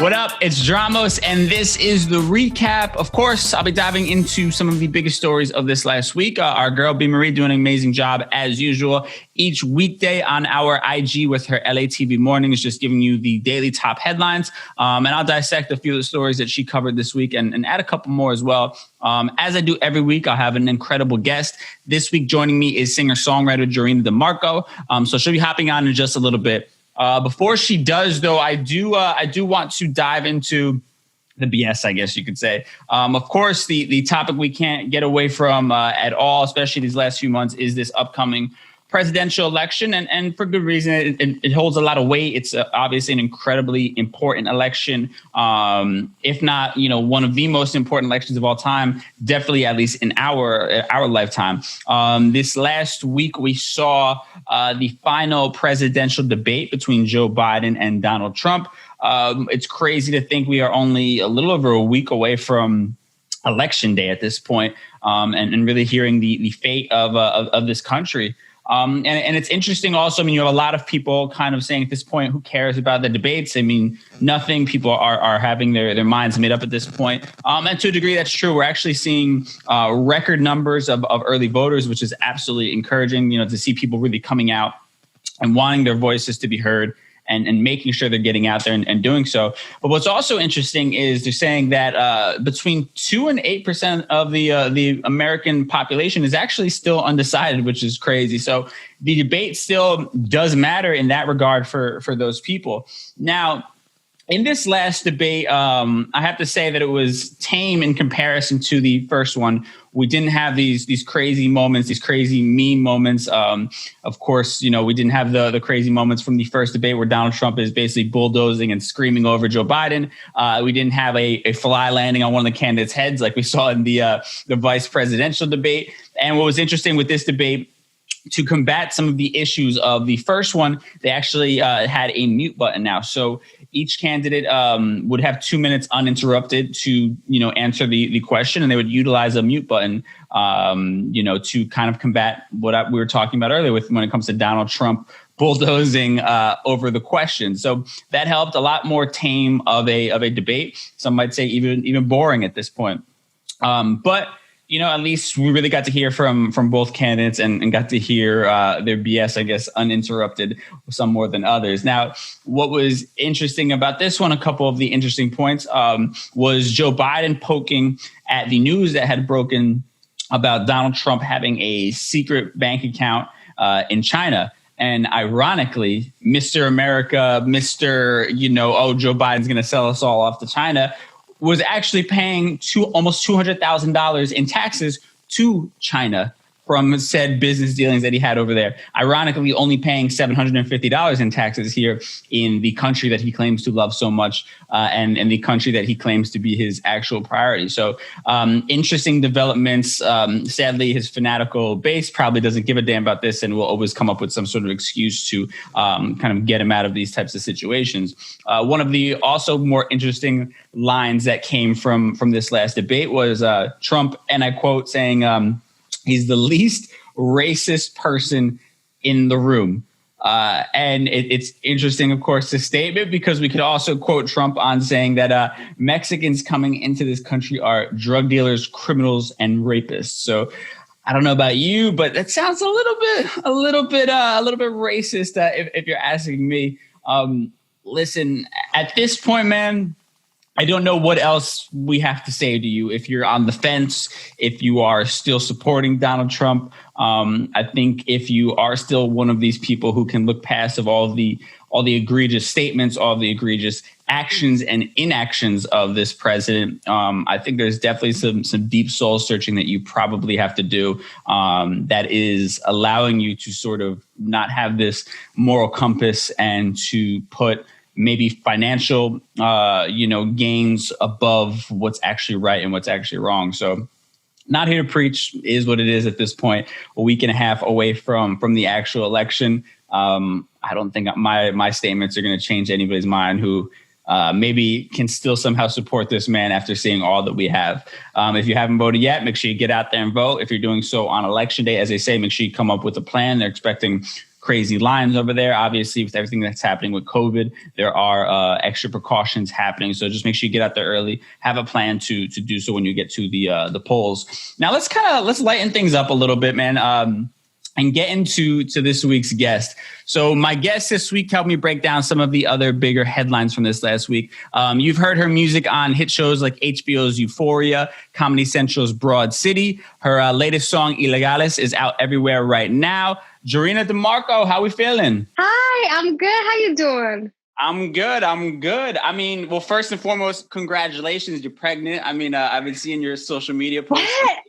What up? It's Dramos, and this is the recap. Of course, I'll be diving into some of the biggest stories of this last week. Our girl, Bea Marie, doing an amazing job as usual. Each weekday on our IG with her LATV Mornings, just giving you the daily top headlines. And I'll dissect a few of the stories that she covered this week and add a couple more as well. As I do every week, I'll have an incredible guest. This week joining me is singer-songwriter Jarina DeMarco. So she'll be hopping on in just a little bit. Before she does, though, I do want to dive into the BS, I guess you could say. Of course, the topic we can't get away from at all, especially these last few months, is this upcoming presidential election, and for good reason. It holds a lot of weight. It's obviously an incredibly important election, if not, one of the most important elections of all time. Definitely, at least in our lifetime. This last week, we saw the final presidential debate between Joe Biden and Donald Trump. It's crazy to think we are only a little over a week away from Election Day at this point, and really hearing the fate of this country. And it's interesting also, you have a lot of people kind of saying at this point, who cares about the debates? Nothing. People are having their minds made up at this point. And to a degree, that's true. We're actually seeing record numbers of early voters, which is absolutely encouraging, to see people really coming out and wanting their voices to be heard. And making sure they're getting out there and doing so. But what's also interesting is they're saying that between 2 and 8% of the American population is actually still undecided, which is crazy. So the debate still does matter in that regard for those people. Now, in this last debate, I have to say that it was tame in comparison to the first one. We didn't have these crazy moments, these crazy meme moments. Of course, we didn't have the crazy moments from the first debate where Donald Trump is basically bulldozing and screaming over Joe Biden. We didn't have a fly landing on one of the candidates' heads like we saw in the vice presidential debate. And what was interesting with this debate, to combat some of the issues of the first one, they actually had a mute button now. So each candidate would have 2 minutes uninterrupted to, answer the question, and they would utilize a mute button, to kind of combat what we were talking about earlier with when it comes to Donald Trump bulldozing over the question. So that helped. A lot more tame of a debate. Some might say even boring at this point. But at least we really got to hear from both candidates and got to hear their BS, I guess, uninterrupted, some more than others. Now, what was interesting about this one, a couple of the interesting points, was Joe Biden poking at the news that had broken about Donald Trump having a secret bank account in China. And ironically, Mr. America, Mr. Joe Biden's going to sell us all off to China, was actually paying almost $200,000 in taxes to China from said business dealings that he had over there. Ironically, only paying $750 in taxes here in the country that he claims to love so much, and the country that he claims to be his actual priority. So interesting developments. Sadly, his fanatical base probably doesn't give a damn about this and will always come up with some sort of excuse to kind of get him out of these types of situations. One of the also more interesting lines that came from this last debate was Trump, and I quote, saying, he's the least racist person in the room. And it's interesting, of course, this statement, because we could also quote Trump on saying that Mexicans coming into this country are drug dealers, criminals, and rapists. So I don't know about you, but that sounds a little bit racist if you're asking me. Listen, at this point, man, I don't know what else we have to say to you. If you're on the fence, if you are still supporting Donald Trump, I think if you are still one of these people who can look past of all the egregious statements, all the egregious actions and inactions of this president, I think there's definitely some deep soul searching that you probably have to do, that is allowing you to sort of not have this moral compass and to put maybe financial, gains above what's actually right and what's actually wrong. So not here to preach, is what it is at this point, a week and a half away from the actual election. I don't think my statements are going to change anybody's mind who maybe can still somehow support this man after seeing all that we have. If you haven't voted yet, make sure you get out there and vote. If you're doing so on election day, as they say, make sure you come up with a plan. They're expecting crazy lines over there. Obviously, with everything that's happening with COVID, there are extra precautions happening. So just make sure you get out there early. Have a plan to do so when you get to the polls. Now let's lighten things up a little bit, man. And get into this week's guest. So my guest this week helped me break down some of the other bigger headlines from this last week. You've heard her music on hit shows like HBO's Euphoria, Comedy Central's Broad City. Her latest song, Ilegales, is out everywhere right now. Jarina DeMarco, how we feeling? Hi, I'm good. How you doing? I'm good. I mean, well, first and foremost, congratulations. You're pregnant. I mean, I've been seeing your social media posts. What?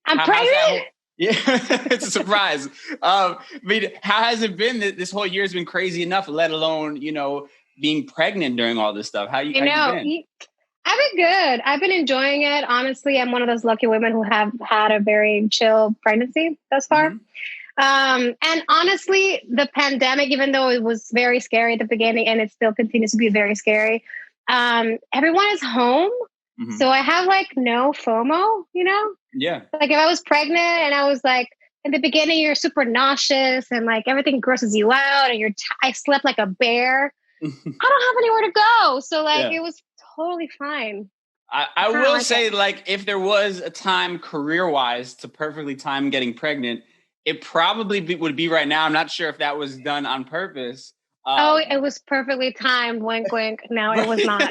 I'm pregnant? Yeah, it's a surprise. I mean, how has it been? This whole year has been crazy enough, let alone, being pregnant during all this stuff. How you been? I've been good. I've been enjoying it. Honestly, I'm one of those lucky women who have had a very chill pregnancy thus far. Mm-hmm. And honestly, the pandemic, even though it was very scary at the beginning and it still continues to be very scary, everyone is home. Mm-hmm. So I have no FOMO, Yeah. Like if I was pregnant and I was in the beginning, you're super nauseous and everything grosses you out and I slept like a bear. I don't have anywhere to go. So It was totally fine. I will say if there was a time career-wise to perfectly time getting pregnant, it probably would be right now. I'm not sure if that was done on purpose. It was perfectly timed. Wink, wink. No, it was not.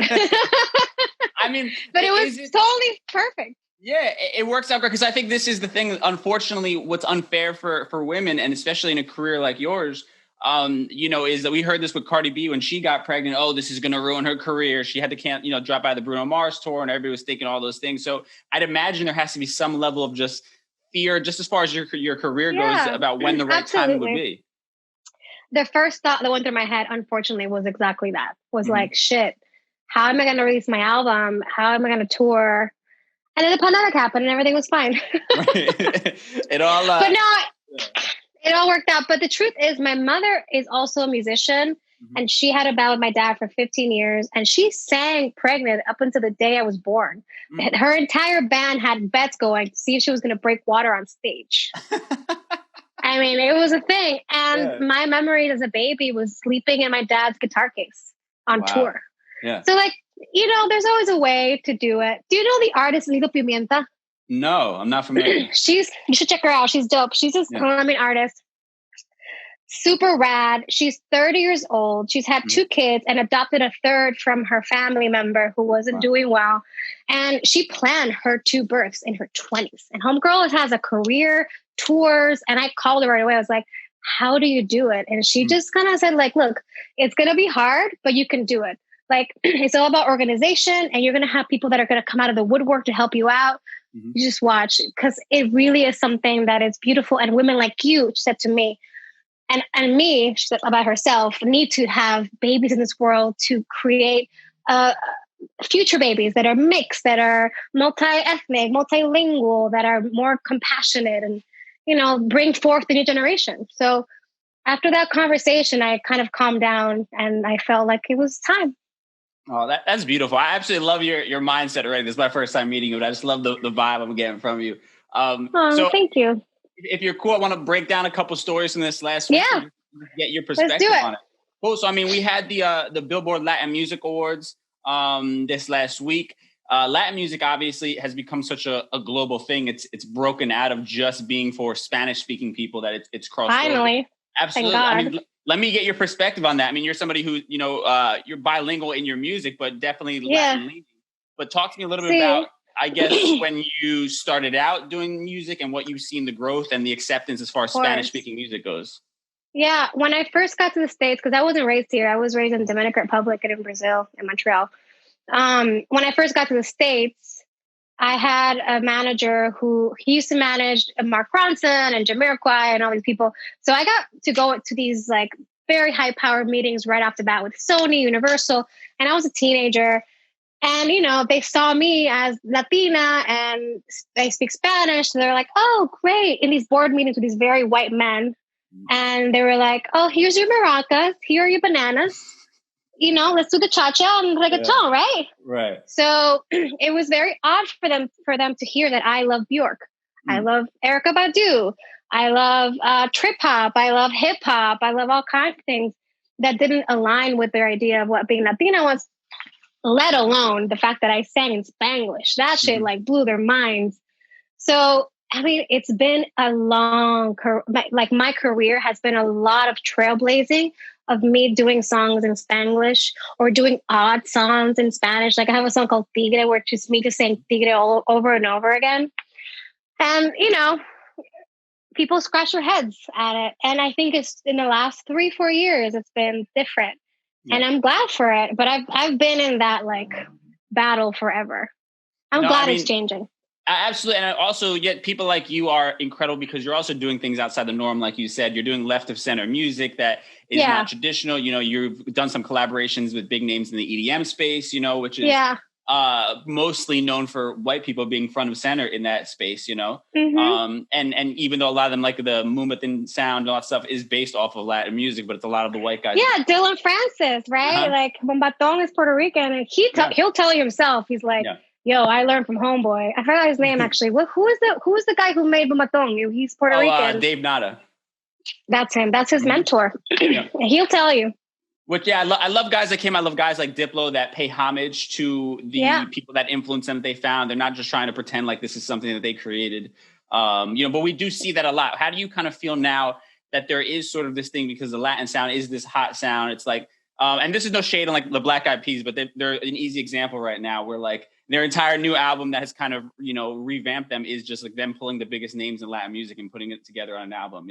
I mean, but it was totally perfect. Yeah, it works out great because I think this is the thing. Unfortunately, what's unfair for women, and especially in a career like yours, is that we heard this with Cardi B when she got pregnant. Oh, this is going to ruin her career. She had to drop out of the Bruno Mars tour, and everybody was thinking all those things. So I'd imagine there has to be some level of just fear, just as far as your career goes, about when the right time would be. The first thought that went through my head, unfortunately, was exactly that. Was shit. How am I going to release my album? How am I going to tour? And then the pandemic happened and everything was fine. It all worked out. But the truth is my mother is also a musician and she had a band with my dad for 15 years and she sang pregnant up until the day I was born. Her entire band had bets going to see if she was going to break water on stage. I mean, it was a thing. And my memory as a baby was sleeping in my dad's guitar case on tour. Yeah. So there's always a way to do it. Do you know the artist Lito Pimienta? No, I'm not familiar. You should check her out. She's dope. She's this Colombian artist. Super rad. She's 30 years old. She's had 2 kids and adopted a third from her family member who wasn't doing well. And she planned her 2 births in her 20s. And homegirl has a career, tours. And I called her right away. I was like, how do you do it? And she just kind of said look, it's going to be hard, but you can do it. It's all about organization and you're going to have people that are going to come out of the woodwork to help you out. Mm-hmm. You just watch because it really is something that is beautiful. And women like you said to me and me, she said about herself, need to have babies in this world to create future babies that are mixed, that are multi-ethnic, multilingual, that are more compassionate and, bring forth the new generation. So after that conversation, I kind of calmed down and I felt like it was time. Oh, that's beautiful. I absolutely love your mindset already. This is my first time meeting you, but I just love the vibe I'm getting from you. So thank you. If you're cool, I want to break down a couple stories from this last week. Yeah. Get your perspective on it. Cool. So, I mean, we had the Billboard Latin Music Awards this last week. Latin music obviously has become such a global thing. It's broken out of just being for Spanish-speaking people that it's crossed Finally. over. Absolutely. Thank God. I mean, let me get your perspective on that. I mean, you're somebody who, you're bilingual in your music, but definitely Latin leaning. But talk to me a little bit about, I guess, when you started out doing music and what you've seen the growth and the acceptance as far as Spanish-speaking music goes. Yeah. When I first got to the States, because I wasn't raised here, I was raised in the Dominican Republic and in Brazil, in Montreal. When I first got to the States, I had a manager he used to manage Mark Ronson and Jamiroquai and all these people. So I got to go to these very high powered meetings right off the bat with Sony, Universal. And I was a teenager and, they saw me as Latina and I speak Spanish. So they're like, oh, great. In these board meetings with these very white men. And they were like, oh, here's your maracas. Here are your bananas. let's do the cha-cha and reggaeton, right? Right. So it was very odd for them to hear that I love Bjork. I love Erykah Badu. I love trip hop. I love hip hop. I love all kinds of things that didn't align with their idea of what being Latina was, let alone the fact that I sang in Spanglish. That shit like blew their minds. So, I mean, it's been a long, my career has been a lot of trailblazing of me doing songs in Spanglish or doing odd songs in Spanish. Like I have a song called Tigre, where it's just me just saying Tigre all over and over again. And, people scratch their heads at it. And I think it's in the last 3-4 years, it's been different. Yeah. And I'm glad for it. But I've been in that like battle forever. I'm glad it's changing. Absolutely. And also, yet people like you are incredible because you're also doing things outside the norm. Like you said, you're doing left of center music that is not traditional. You've done some collaborations with big names in the EDM space, which is mostly known for white people being front of center in that space, and even though a lot of them, like the Moombahton sound and all that stuff is based off of Latin music, but it's a lot of the white guys. Yeah. Dylan Francis, right? Like Moombahton is Puerto Rican, and he'll tell you himself. He's like, yo, I learned from Homeboy. I forgot his name actually. Who is the guy who made Moombahton? He's Puerto Rican. Dave Nada. That's him. That's his mentor. He'll tell you. Which, I love guys like him. I love guys like Diplo that pay homage to the people that influence them, they found. They're not just trying to pretend like this is something that they created. But we do see that a lot. How do you kind of feel now that there is sort of this thing, because the Latin sound is this hot sound? It's like, and this is no shade on like the Black Eyed Peas, but they're an easy example right now where like their entire new album that has kind of, revamped them is just like them pulling the biggest names in Latin music and putting it together on an album.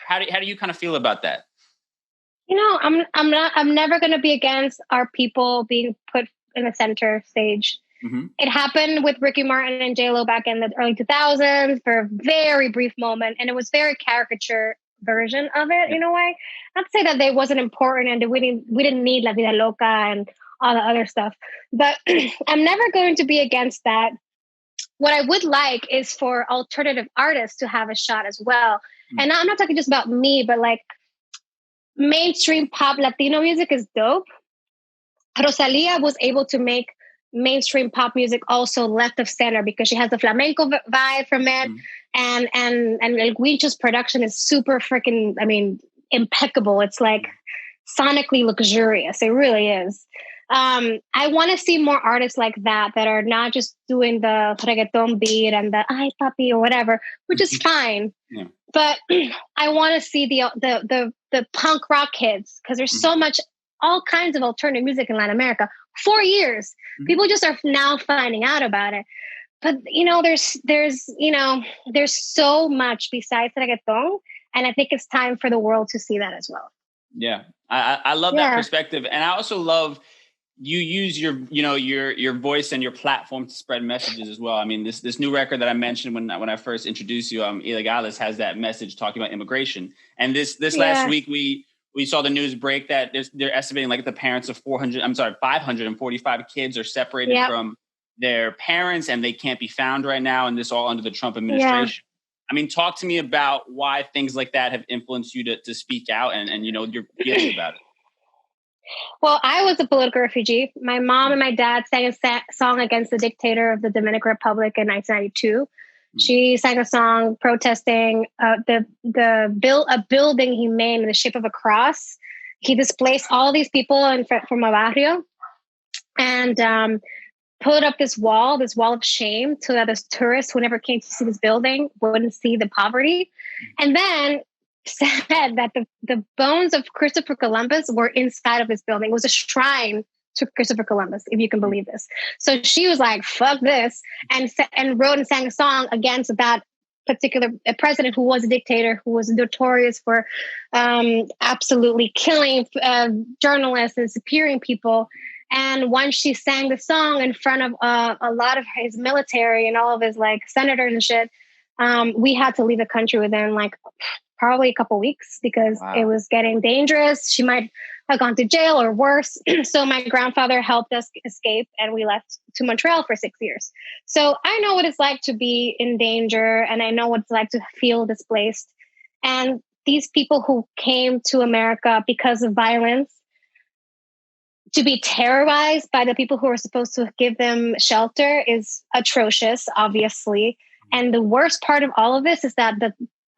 How do you kind of feel about that? I'm never going to be against our people being put in the center stage. Mm-hmm. It happened with Ricky Martin and J-Lo back in the early 2000s for a very brief moment. And it was very caricature version of it in a way. Not to say that they wasn't important and that we didn't need La Vida Loca and all the other stuff. But I'm never going to be against that. What I would like is for alternative artists to have a shot as well. Mm-hmm. And I'm not talking just about me, but like, mainstream pop Latino music is dope. Rosalia was able to make mainstream pop music also left of center because she has the flamenco vibe from it. And El Guincho's production is super freaking, impeccable. It's like sonically luxurious. It really is. I want to see more artists like that are not just doing the reggaeton beat and the ay papi or whatever, which is fine. Yeah. But I want to see the punk rock kids, because there's so much, all kinds of alternative music in Latin America. 4 years, people just are now finding out about it. But there's so much besides reggaeton, and I think it's time for the world to see that as well. Yeah, I love that perspective, and I also love you use your voice and your platform to spread messages as well. I mean, this new record that I mentioned when I first introduced you, Ilegales, has that message talking about immigration. And this last week we saw the news break that they're estimating like the parents of 545 kids are separated from their parents and they can't be found right now. And this all under the Trump administration. I mean, talk to me about why things like that have influenced you to speak out and your feelings about it. Well, I was a political refugee. My mom and my dad sang a song against the dictator of the Dominican Republic in 1992. She sang a song protesting a building he made in the shape of a cross. He displaced all these people from a barrio and put up this wall of shame so that this tourists who never came to see this building wouldn't see the poverty. And then said that the bones of Christopher Columbus were inside of this building. It was a shrine to Christopher Columbus, if you can believe this. So she was like, fuck this, and wrote and sang a song against that particular president who was a dictator, who was notorious for absolutely killing journalists and disappearing people. And once she sang the song in front of a lot of his military and all of his like senators and shit, we had to leave the country within like probably a couple weeks because it was getting dangerous. She might have gone to jail or worse. So my grandfather helped us escape and we left to Montreal for 6 years. So I know what it's like to be in danger and I know what it's like to feel displaced. And these people who came to America because of violence, to be terrorized by the people who are supposed to give them shelter is atrocious, obviously. And the worst part of all of this is that the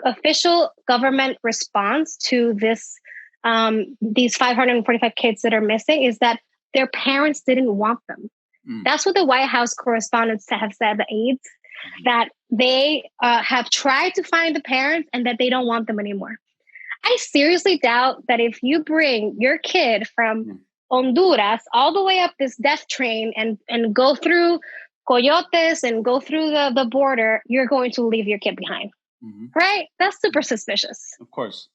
official government response to these 545 kids that are missing is that their parents didn't want them. That's what the White House correspondents have said, the aides, that they have tried to find the parents and that they don't want them anymore. I seriously doubt that if you bring your kid from Honduras all the way up this death train and go through coyotes and go through the border, you're going to leave your kid behind. Right? That's super suspicious. Of course.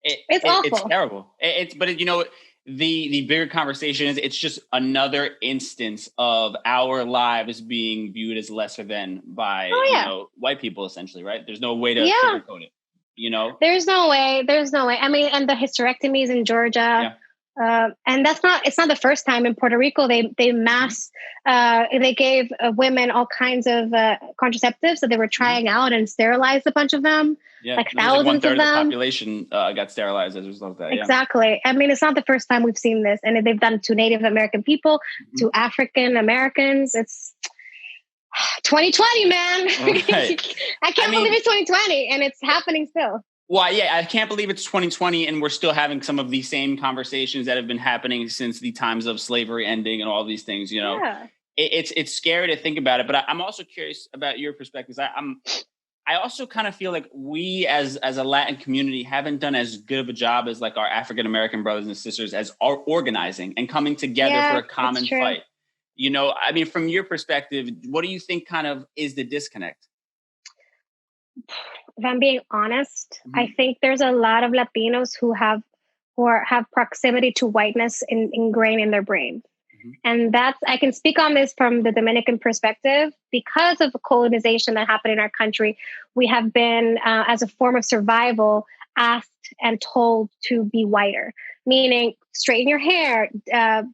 It's awful. It's terrible. But you know, the bigger conversation is it's just another instance of our lives being viewed as lesser than by you know, white people, essentially, right? There's no way to sugarcoat it. You know, there's no way. I mean, and the hysterectomies in Georgia, and it's not the first time in Puerto Rico. They gave women all kinds of contraceptives that they were trying out and sterilized a bunch of them. Yeah, like thousands of them. 1/3 of the population got sterilized as a result of that. Exactly. I mean, it's not the first time we've seen this, and they've done it to Native American people, to African Americans. It's 2020, man. Right. I can't believe it's 2020 and it's happening still. Well, yeah, I can't believe it's 2020 and we're still having some of these same conversations that have been happening since the times of slavery ending and all these things, you know. Yeah. It's scary to think about it, but I'm also curious about your perspectives. I also kind of feel like we as a Latin community haven't done as good of a job as like our African American brothers and sisters as organizing and coming together for a common fight. You know, I mean, from your perspective, what do you think kind of is the disconnect? If I'm being honest, I think there's a lot of Latinos who have proximity to whiteness ingrained in their brain. And I can speak on this from the Dominican perspective. Because of the colonization that happened in our country, we have been, as a form of survival, asked and told to be whiter, meaning straighten your hair,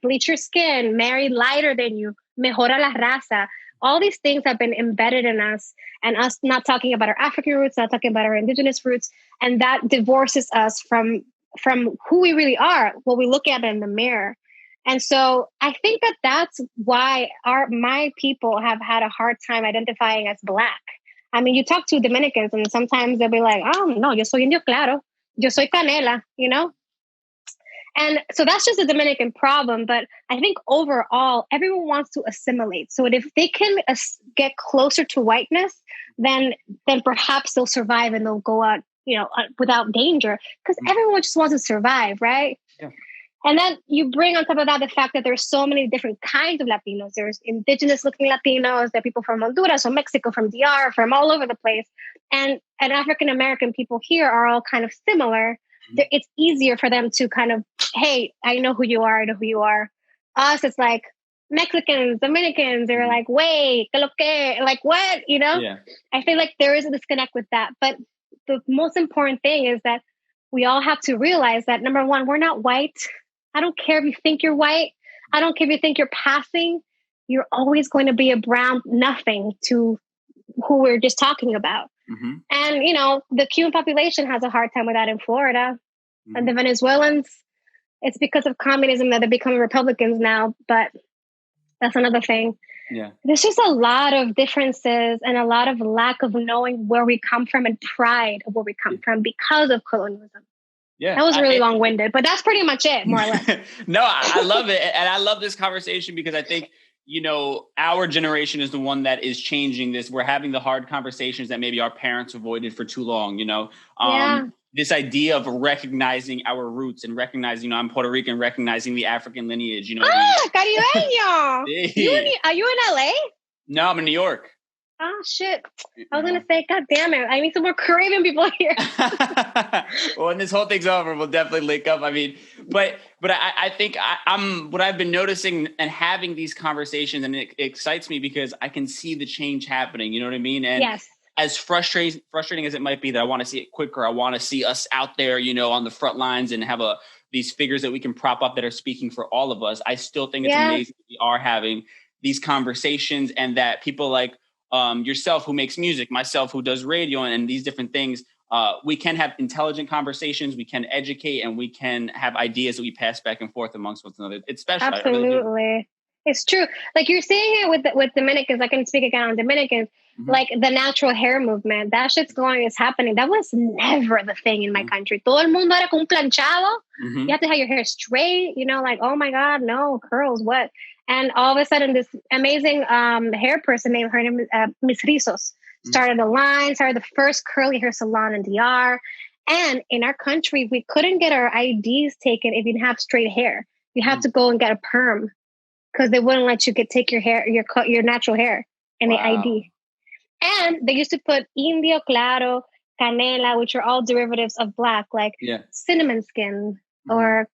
bleach your skin, marry lighter than you, mejora la raza. All these things have been embedded in us, and us not talking about our African roots, not talking about our indigenous roots. And that divorces us from who we really are, what we look at in the mirror. And so I think that that's why my people have had a hard time identifying as Black. I mean, you talk to Dominicans and sometimes they'll be like, oh, no, yo soy indio claro, yo soy canela, you know? And so that's just a Dominican problem. But I think overall, everyone wants to assimilate. So if they can get closer to whiteness, then perhaps they'll survive and they'll go out, you know, without danger, because everyone just wants to survive, right? Yeah. And then you bring on top of that the fact that there's so many different kinds of Latinos. There's indigenous looking Latinos, there are people from Honduras, from Mexico, from DR, from all over the place. And African American people here are all kind of similar. It's easier for them to kind of, hey, I know who you are, I know who you are. Us, it's like Mexicans, Dominicans, they're like, wait, que lo que? Like what? You know? Yeah. I feel like there is a disconnect with that. But the most important thing is that we all have to realize that, number one, we're not white. I don't care if you think you're white. I don't care if you think you're passing. You're always going to be a brown nothing to who we're just talking about. And, you know, the Cuban population has a hard time with that in Florida. And the Venezuelans, it's because of communism that they're becoming Republicans now. But that's another thing. Yeah. There's just a lot of differences and a lot of lack of knowing where we come from and pride of where we come from because of colonialism. Yeah, that was really long-winded, but that's pretty much it, more or less. No, I love it. And I love this conversation because I think, you know, our generation is the one that is changing this. We're having the hard conversations that maybe our parents avoided for too long, you know? This idea of recognizing our roots and recognizing, you know, I'm Puerto Rican, recognizing the African lineage, you know. Caribeño! Are you in LA? No, I'm in New York. Oh, shit. I was going to say, God damn it. I need some more Caribbean people here. Well, when this whole thing's over, we'll definitely link up. I mean, but I think I'm what I've been noticing and having these conversations, and it excites me because I can see the change happening. You know what I mean? And yes. As frustrating as it might be that I want to see it quicker, I want to see us out there, you know, on the front lines and have these figures that we can prop up that are speaking for all of us. I still think it's amazing that we are having these conversations and that people like yourself who makes music, myself who does radio and these different things we can have intelligent conversations, we can educate, and we can have ideas that we pass back and forth amongst one another. It's special. Absolutely. Really, it's true. Like you're seeing it with Dominicans. I can speak again on Dominicans. Like the natural hair movement, that shit's going, it's happening. That was never the thing in my country. Todo el mundo era con un planchado. You have to have your hair straight, you know, like, oh my God, no, curls, what? And all of a sudden, this amazing hair person named, her name is Miss Rizos, started a line, started the first curly hair salon in DR. And in our country, we couldn't get our IDs taken if you didn't have straight hair. You have to go and get a perm because they wouldn't let you take your hair, your natural hair in the ID. And they used to put indio claro, canela, which are all derivatives of black, like cinnamon skin or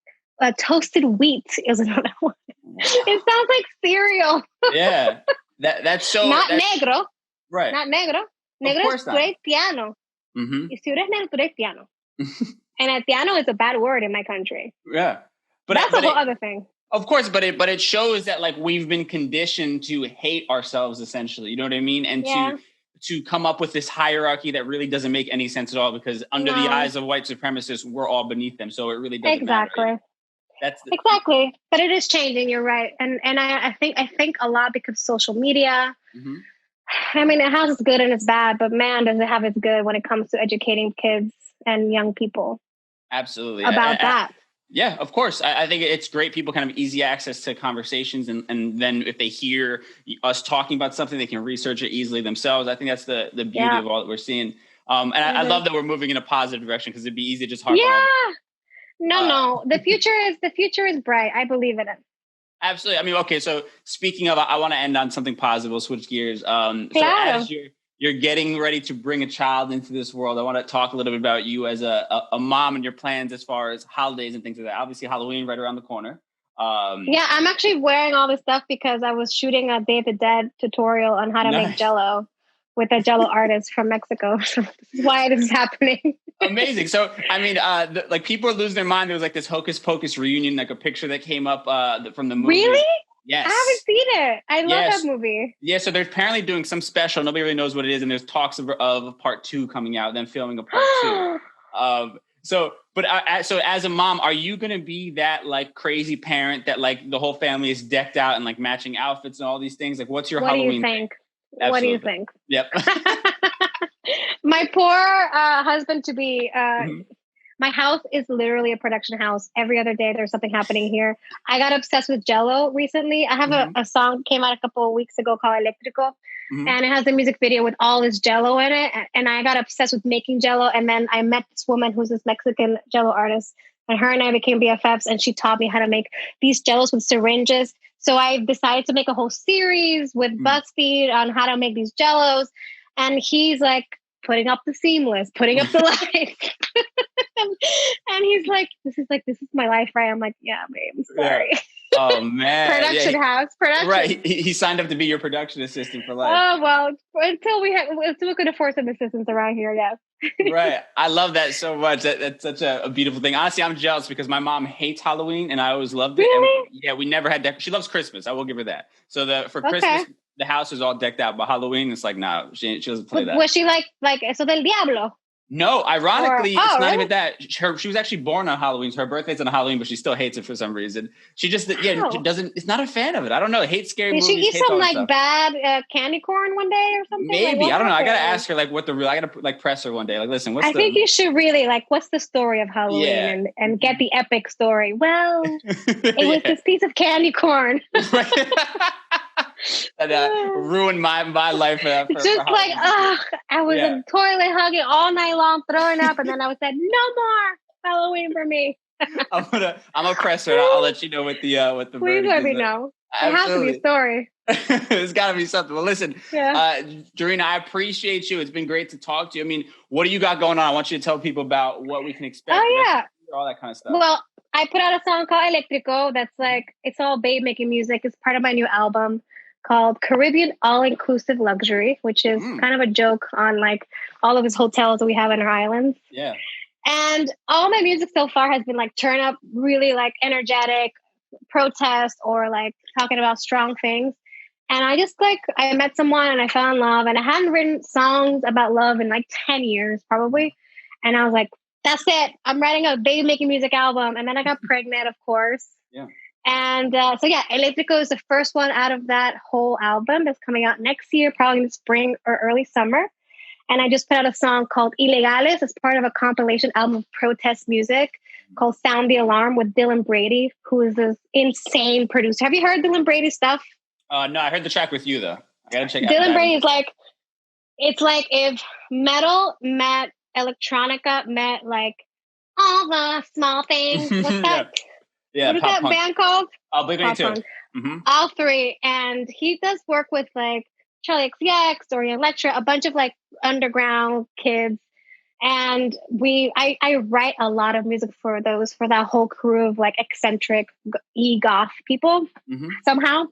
toasted wheat is another one. It sounds like cereal. Yeah, that's so... Not negro. Right. Not negro. Negro es haitiano. If you eres negro, tú eres haitiano. And haitiano is a bad word in my country. Yeah. But that's a whole other thing. Of course, but it shows that like we've been conditioned to hate ourselves essentially. You know what I mean? And to come up with this hierarchy that really doesn't make any sense at all, because under the eyes of white supremacists, we're all beneath them. So it really doesn't matter. Exactly. But it is changing. You're right. And I think a lot because of social media. I mean, it has its good and its bad, but man, does it have its good when it comes to educating kids and young people. Absolutely. About that. Yeah, of course. I think it's great. People kind of easy access to conversations. And then if they hear us talking about something, they can research it easily themselves. I think that's the beauty of all that we're seeing. And I love that we're moving in a positive direction because it'd be easy to just harp on. No. The future is bright. I believe in it. Absolutely. I mean, okay. So speaking of, I want to end on something positive. We'll switch gears. So as you're getting ready to bring a child into this world, I want to talk a little bit about you as a mom and your plans as far as holidays and things like that. Obviously, Halloween right around the corner. I'm actually wearing all this stuff because I was shooting a Day of the Dead tutorial on how to make Jell-O with a Jell-O artist from Mexico. So this is why this is happening. Amazing. So, I mean, like people are losing their mind. There was like this Hocus Pocus reunion, like a picture that came up from the movie. Really? Yes. I haven't seen it. I love that movie. Yeah, so they're apparently doing some special. Nobody really knows what it is. And there's talks of part 2 coming out, them filming a part 2. So as a mom, are you going to be that like crazy parent that like the whole family is decked out in like matching outfits and all these things? Like what's your Halloween? What do you think? What do you think? Yep. My poor husband-to-be, my house is literally a production house. Every other day there's something happening here. I got obsessed with Jell-O recently. I have a song came out a couple of weeks ago called Electrico. And it has a music video with all this Jell-O in it. And I got obsessed with making Jell-O. And then I met this woman who's this Mexican Jell-O artist. And her and I became BFFs. And she taught me how to make these Jell-Os with syringes. So I decided to make a whole series with BuzzFeed on how to make these Jell-Os. And he's like putting up the seamless, putting up the lights. And he's like, this is my life, right? I'm like, yeah, babe, I'm sorry. Yeah. Oh man. Production. Right. He signed up to be your production assistant for life. Oh, well, until we could afford some assistants around here, yes. Right. I love that so much. That's such a beautiful thing. Honestly, I'm jealous because my mom hates Halloween and I always loved it. Really? And yeah, we never had She loves Christmas. I will give her that. So for Christmas, the house is all decked out, but Halloween, it's like, no, she doesn't play that. Was she like Eso del Diablo? No, ironically, it's not even that. She was actually born on Halloween. So her birthday's on Halloween, but she still hates it for some reason. She just, she doesn't, it's not a fan of it. I don't know. Hates scary movies. Did she eat some like bad candy corn one day or something? Maybe. I don't know. I got to ask her like I got to like press her one day. Like, listen, I think you should really what's the story of Halloween and get the epic story. Well, it was this piece of candy corn. That ruined my life. I was in the toilet hugging all night long, throwing up, and then I was said, "No more Halloween for me." I'm gonna press her. I'll let you know what the. Please let me know. It has to be a story. There's got to be something. Well, listen, Jarina, I appreciate you. It's been great to talk to you. I mean, what do you got going on? I want you to tell people about what we can expect. Oh yeah, all that kind of stuff. Well, I put out a song called Electrico. That's like it's all Babe making music. It's part of my new album called Caribbean All-Inclusive Luxury, which is kind of a joke on like all of his hotels that we have in our islands. Yeah. And all my music so far has been like turn up, really like energetic, protest, or like talking about strong things. And I just I met someone and I fell in love, and I hadn't written songs about love in like 10 years probably. And I was like, that's it. I'm writing a baby making music album. And then I got pregnant, of course. Yeah. And so yeah, Eléctrico is the first one out of that whole album that's coming out next year, probably in the spring or early summer. And I just put out a song called Ilegales as part of a compilation album of protest music called Sound the Alarm with Dylan Brady, who is this insane producer. Have you heard Dylan Brady's stuff? No, I heard the track with you though. I gotta check out. Dylan Brady is like, it's like if metal met electronica, met like all the small things. What's that? Yeah. What is that band called? Blink-182. Mm-hmm. All three. And he does work with like Charlie XCX, Dorian Electra, a bunch of like underground kids. And I write a lot of music for that whole crew of like eccentric goth people somehow.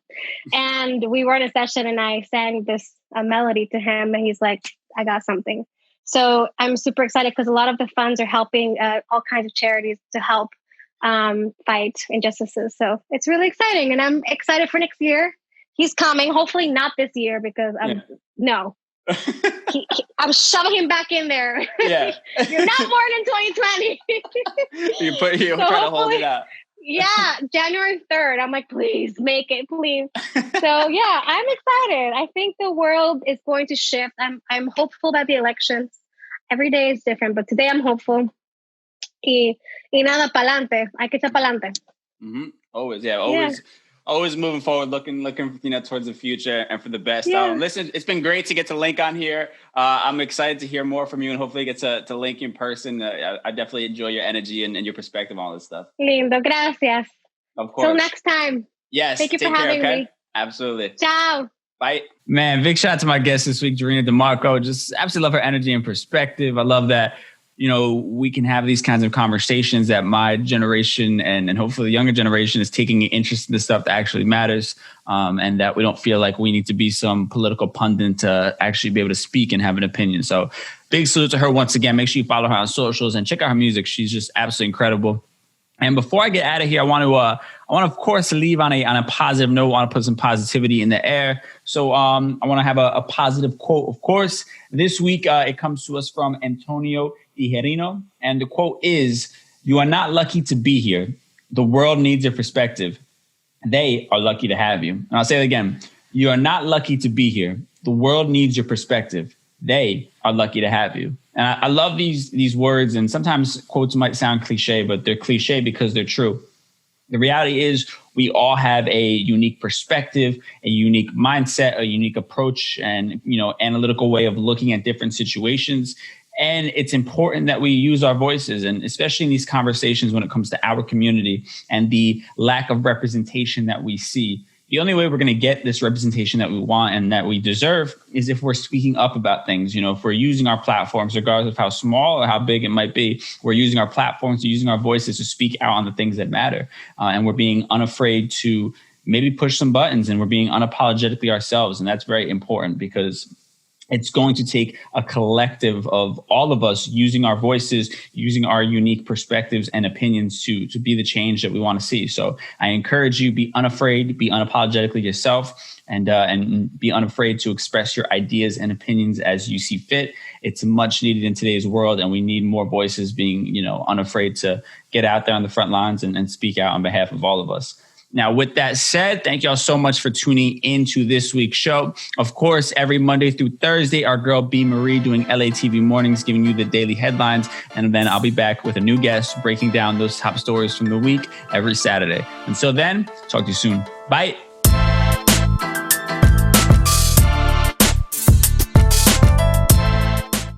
And we were in a session and I sang a melody to him and he's like, I got something. So I'm super excited because a lot of the funds are helping all kinds of charities to help fight injustices. So it's really exciting. And I'm excited for next year. He's coming, hopefully not this year because no. I'm shoving him back in there. Yeah. You're not born in 2020. You're trying to hold it out. Yeah, January 3rd. I'm like, please make it, please. So yeah, I'm excited. I think the world is going to shift. I'm hopeful about the elections. Every day is different, but today I'm hopeful. Y nada pa'lante. Hay que echar pa'lante. Always, always moving forward, looking towards the future and for the best. Yeah. Listen, it's been great to get to link on here. I'm excited to hear more from you and hopefully get to link in person. I definitely enjoy your energy and your perspective on all this stuff. Lindo, gracias. Of course. Till next time. Yes. Thank you for having me. Absolutely. Ciao. Bye. Man, big shout out to my guest this week, Jarina DeMarco. Just absolutely love her energy and perspective. I love that, we can have these kinds of conversations that my generation and hopefully the younger generation is taking an interest in the stuff that actually matters. And that we don't feel like we need to be some political pundit to actually be able to speak and have an opinion. So big salute to her once again. Make sure you follow her on socials and check out her music. She's just absolutely incredible. And before I get out of here, I want to, of course, leave on a positive note. I want to put some positivity in the air. So I want to have a positive quote, of course. This week, it comes to us from Antonio Jarina. And the quote is, "You are not lucky to be here. The world needs your perspective. They are lucky to have you." And I'll say it again. You are not lucky to be here. The world needs your perspective. They are lucky to have you. And I love these words. And sometimes quotes might sound cliche, but they're cliche because they're true. The reality is we all have a unique perspective, a unique mindset, a unique approach, and, analytical way of looking at different situations. And it's important that we use our voices, and especially in these conversations when it comes to our community and the lack of representation that we see. The only way we're going to get this representation that we want and that we deserve is if we're speaking up about things. If we're using our platforms, regardless of how small or how big it might be, we're using our platforms, using our voices to speak out on the things that matter. And we're being unafraid to maybe push some buttons, and we're being unapologetically ourselves. And that's very important because it's going to take a collective of all of us using our voices, using our unique perspectives and opinions to be the change that we want to see. So I encourage you, be unafraid, be unapologetically yourself, and be unafraid to express your ideas and opinions as you see fit. It's much needed in today's world, and we need more voices being, unafraid to get out there on the front lines and speak out on behalf of all of us. Now, with that said, thank y'all so much for tuning into this week's show. Of course, every Monday through Thursday, our girl Bea Marie doing LATV Mornings, giving you the daily headlines. And then I'll be back with a new guest breaking down those top stories from the week every Saturday. Until then, talk to you soon. Bye.